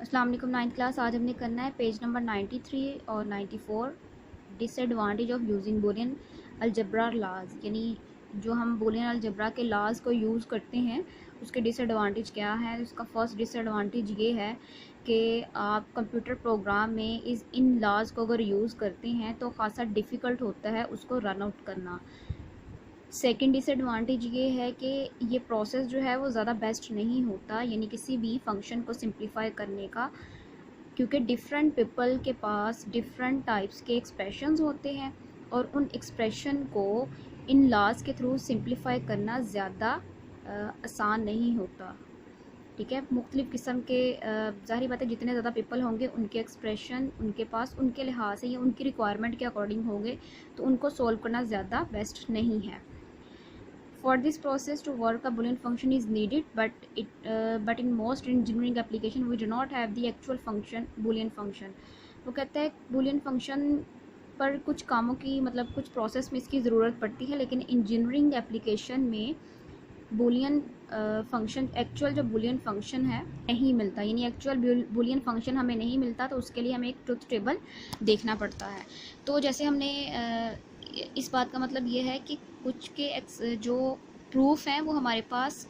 अस्सलाम वालेकुम। 9th class आज हमने करना है पेज नंबर 93 और 94, डिसएडवांटेज ऑफ यूजिंग बूलियन अलजब्रा लाज, यानी जो हम बूलियन अलजब्रा के लाज को यूज़ करते हैं उसके डिसएडवांटेज क्या है। इसका फर्स्ट डिसएडवांटेज ये है कि आप कंप्यूटर प्रोग्राम में इन लाज को अगर यूज़ करते हैं तो ख़ासा डिफ़िकल्ट होता है उसको रन आउट करना। सेकंड डिसएडवांटेज ये है कि ये प्रोसेस जो है वो ज़्यादा बेस्ट नहीं होता, यानी किसी भी फंक्शन को सिंप्लीफाई करने का, क्योंकि डिफरेंट पीपल के पास डिफरेंट टाइप्स के एक्सप्रेशंस होते हैं और उन एक्सप्रेशन को इन लॉज के थ्रू सिंप्लीफाई करना ज़्यादा आसान नहीं होता। ठीक है, मुख्तलिफ़ किस्म के ज़ाहिर बात है जितने ज़्यादा पीपल होंगे उनके एक्सप्रेशन उनके पास उनके लिहाज से या उनकी रिक्वायरमेंट के अकॉर्डिंग होंगे, तो उनको सोल्व करना ज़्यादा बेस्ट नहीं है। For this process to work, a Boolean function is needed, but in most engineering application we do not have the actual function Boolean function. वो कहता है Boolean function पर कुछ कामों की मतलब कुछ प्रोसेस में इसकी ज़रूरत पड़ती है, लेकिन इंजीनियरिंग एप्लीकेशन में बूलियन फंक्शन एक्चुअल जो बूलियन फंक्शन है नहीं मिलता, यानी एक्चुअल बूलियन फंक्शन हमें नहीं मिलता, तो उसके लिए हमें एक ट्रुथ टेबल देखना पड़ता है। तो जैसे हमने इस बात का मतलब ये है कि कुछ के जो प्रूफ हैं वो हमारे पास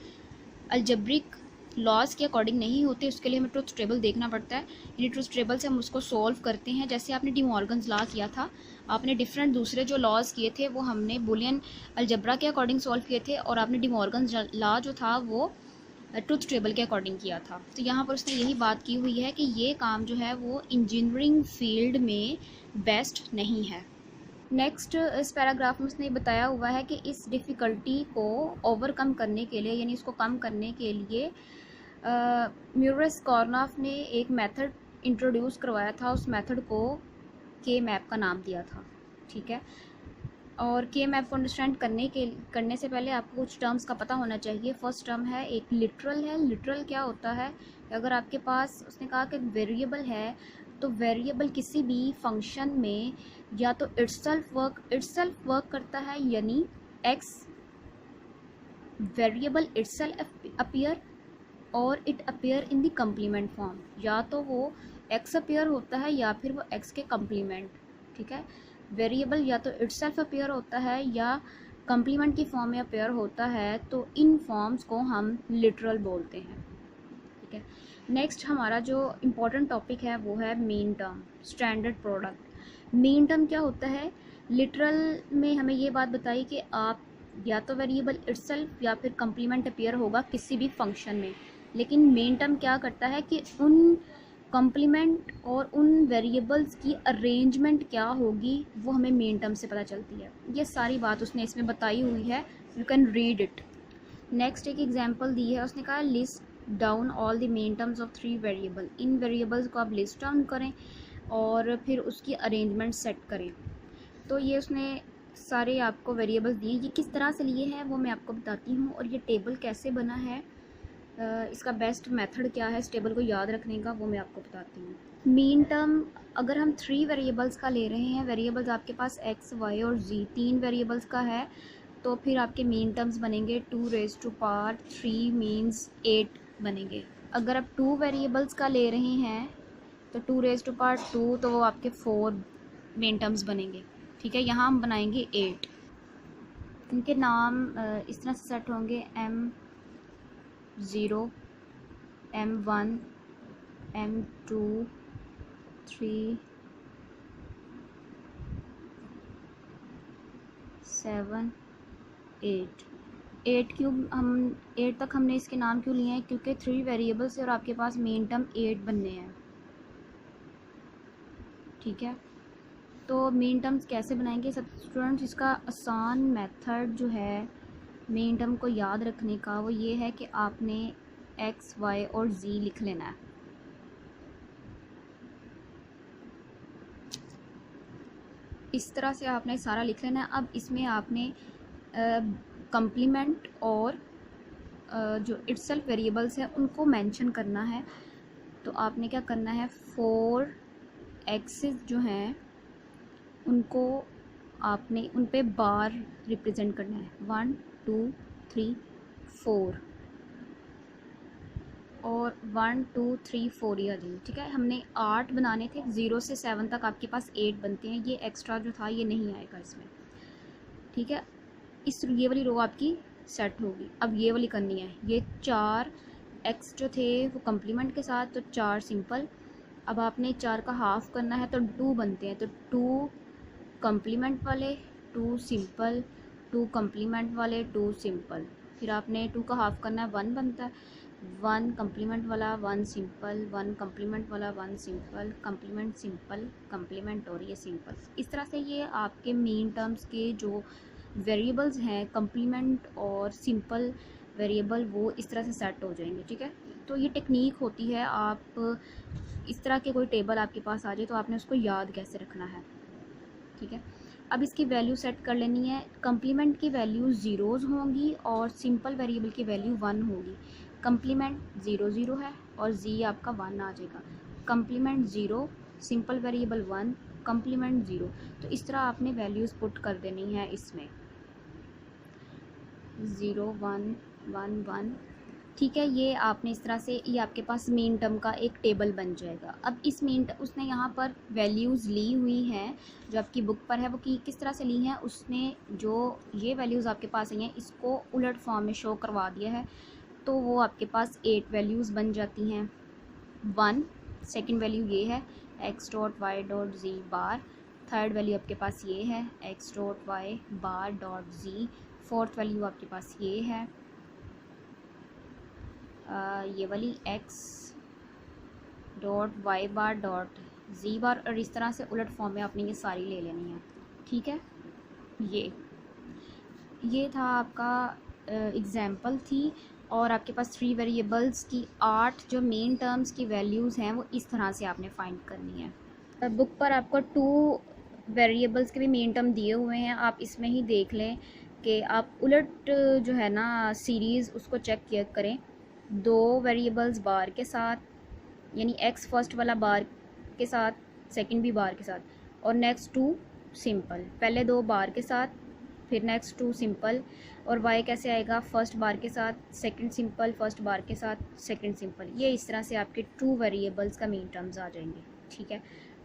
अलजेब्रिक लॉज के अकॉर्डिंग नहीं होते, उसके लिए हमें ट्रुथ टेबल देखना पड़ता है। यानी ट्रुथ टेबल से हम उसको सॉल्व करते हैं। जैसे आपने डी मॉर्गन्स लॉ किया था, आपने डिफरेंट दूसरे जो लॉज किए थे वो हमने बूलियन अलजब्रा के अकॉर्डिंग सॉल्व किए थे, और आपने डी मॉर्गन्स लॉ जो था वो ट्रुथ टेबल के अकॉर्डिंग किया था। तो यहाँ पर उसने यही बात की हुई है कि ये काम जो है वो इंजीनियरिंग फील्ड में बेस्ट नहीं है। नेक्स्ट इस पैराग्राफ में उसने बताया हुआ है कि इस डिफ़िकल्टी को ओवरकम करने के लिए, यानी इसको कम करने के लिए म्यूरस कॉर्नॉफ ने एक मेथड इंट्रोड्यूस करवाया था। उस मेथड को के मैप का नाम दिया था। ठीक है, और के मैप को अंडरस्टैंड करने से पहले आपको कुछ टर्म्स का पता होना चाहिए। फर्स्ट टर्म है एक लिटरल है। लिटरल क्या होता है? अगर आपके पास उसने कहा कि वेरिएबल है, तो वेरिएबल किसी भी फंक्शन में या तो इटसेल्फ वर्क करता है, यानी एक्स वेरिएबल इटसेल्फ अपीयर और it appear in the complement form. या तो वो एक्स अपीयर होता है या फिर वो एक्स के कम्प्लीमेंट। ठीक है, वेरिएबल या तो इटसेल्फ अपीयर होता है या कम्प्लीमेंट की फॉर्म में अपीयर होता है, तो इन फॉर्म्स को हम लिटरल बोलते हैं। ठीक है, नेक्स्ट हमारा जो इम्पोर्टेंट टॉपिक है वो है mean term, standard product. Mean term क्या होता है? लिटरल में हमें ये बात बताई कि आप या तो वेरिएबल इटसेल्फ या फिर कम्प्लीमेंट अपीयर होगा किसी भी फंक्शन में, लेकिन मीन टर्म क्या करता है कि उन कम्प्लीमेंट और उन वेरिएबल्स की अरेंजमेंट क्या होगी वो हमें मीन टर्म से पता चलती है। ये सारी बात उसने इसमें बताई हुई है, you can read it. Next एक एग्जांपल दी है, उसने कहा list down all the main terms of 3 variable. In variables को आप लिस्ट डाउन करें और फिर उसकी अरेंजमेंट सेट करें। तो ये उसने सारे आपको वेरिएबल्स दिए, ये किस तरह से लिए हैं वो मैं आपको बताती हूँ, और ये टेबल कैसे बना है, इसका बेस्ट मेथड क्या है इस टेबल को याद रखने का, वो मैं आपको बताती हूँ। मीन टर्म अगर हम 3 वेरिएबल्स का ले रहे हैं, वेरिएबल्स आपके पास x, y और z 3 वेरिएबल्स का है, तो फिर आपके मीन टर्म्स बनेंगे 2 रेज़ टू पावर 3 मीन्स 8 बनेंगे। अगर आप 2 वेरिएबल्स का ले रहे हैं तो 2 रेज़ टू पावर 2, तो वो आपके 4 मीन टर्म्स बनेंगे। ठीक है, यहाँ हम बनाएंगे 8। इनके नाम इस तरह से सेट होंगे M0, M1, M2, 3, 7, 8। 8 क्यों हम 8 तक हमने इसके नाम क्यों लिए हैं? क्योंकि 3 वेरिएबल्स और आपके पास मेन टर्म 8 बनने हैं। ठीक है, तो मेन टर्म्स कैसे बनाएंगे सब स्टूडेंट्स? इसका आसान मेथड जो है मेन टर्म को याद रखने का वो ये है कि आपने x, y और z लिख लेना है। इस तरह से आपने सारा लिख लेना है। अब इसमें आपने कम्प्लीमेंट और जो इटसेल्फ वेरिएबल्स हैं उनको मेंशन करना है। तो आपने क्या करना है, 4 एक्सिस जो हैं उनको आपने उन पे बार रिप्रेजेंट करना है, 1 2 3 4। और 1 2 3 4 ही आ जाएंगे। ठीक है, हमने 8 बनाने थे, 0 से 7 तक आपके पास 8 बनते हैं। ये एक्स्ट्रा जो था ये नहीं आएगा इसमें। ठीक है, ये वाली रो आपकी सेट होगी। अब ये वाली करनी है। ये 4 एक्स जो थे वो कम्प्लीमेंट के साथ, तो 4 सिंपल। अब आपने 4 का हाफ करना है तो 2 बनते हैं, तो 2 कम्प्लीमेंट वाले, 2 सिंपल, 2 कम्प्लीमेंट वाले, 2 सिंपल। फिर आपने 2 का हाफ करना है, 1 बनता है, 1 कम्प्लीमेंट वाला, 1 सिंपल, 1 कम्प्लीमेंट वाला, 1 सिंपल, कम्प्लीमेंट, सिंपल, कम्प्लीमेंट और ये सिंपल। इस तरह से ये आपके मेन टर्म्स के जो वेरिएबल्स हैं कम्प्लीमेंट और सिंपल वेरिएबल, वो इस तरह से सेट हो जाएंगे। ठीक है, तो ये टेक्निक होती है। आप इस तरह के कोई टेबल आपके पास आ जाए तो आपने उसको याद कैसे रखना है। ठीक है, अब इसकी वैल्यू सेट कर लेनी है। कम्प्लीमेंट की वैल्यू ज़ीरोज़ होंगी और सिंपल वेरिएबल की वैल्यू 1 होगी। कम्प्लीमेंट 0 0 है और जी आपका 1 आ जाएगा। Complement 0, simple variable 1, complement 0। तो इस तरह आपने वैल्यूज़ पुट कर देनी है इसमें, 0 1 1 1। ठीक है, ये आपने इस तरह से, ये आपके पास मेन टर्म का एक टेबल बन जाएगा। अब इस उसने यहाँ पर वैल्यूज़ ली हुई हैं जो आपकी बुक पर है, वो किस तरह से ली हैं, उसने जो ये वैल्यूज़ आपके पास आई हैं इसको उलट फॉर्म में शो करवा दिया है। तो वो आपके पास 8 वैल्यूज़ बन जाती हैं। 1 सेकेंड वैल्यू ये है, X dot Y dot G bar. Third value आपके पास ये है, X dot Y bar dot G. Fourth value आपके पास ये है, ये वाली X dot Y bar dot G bar. और इस तरह से उलट फॉर्म में आपने ये सारी ले लेनी है। ठीक है, ये था आपका एग्ज़ाम्पल थी। और आपके पास 3 वेरिएबल्स की 8 जो मेन टर्म्स की वैल्यूज़ हैं वो इस तरह से आपने फाइंड करनी है। बुक पर आपको 2 वेरिएबल्स के भी मेन टर्म दिए हुए हैं, आप इसमें ही देख लें कि आप उलट जो है ना सीरीज़ उसको चेक किया करें। 2 वेरिएबल्स बार के साथ, यानी एक्स फर्स्ट वाला बार के साथ, सेकंड भी बार के साथ, और नेक्स्ट 2 सिंपल। पहले 2 बार के साथ, फिर नेक्स्ट 2 सिंपल। और वाई कैसे आएगा, फर्स्ट बार के साथ, सेकंड सिंपल, फर्स्ट बार के साथ, सेकंड सिंपल। ये इस तरह से आपके 2 वेरिएबल्स का मेन टर्म्स आ जाएंगे। ठीक है,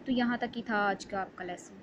तो यहाँ तक ही था आज का आपका लेसन।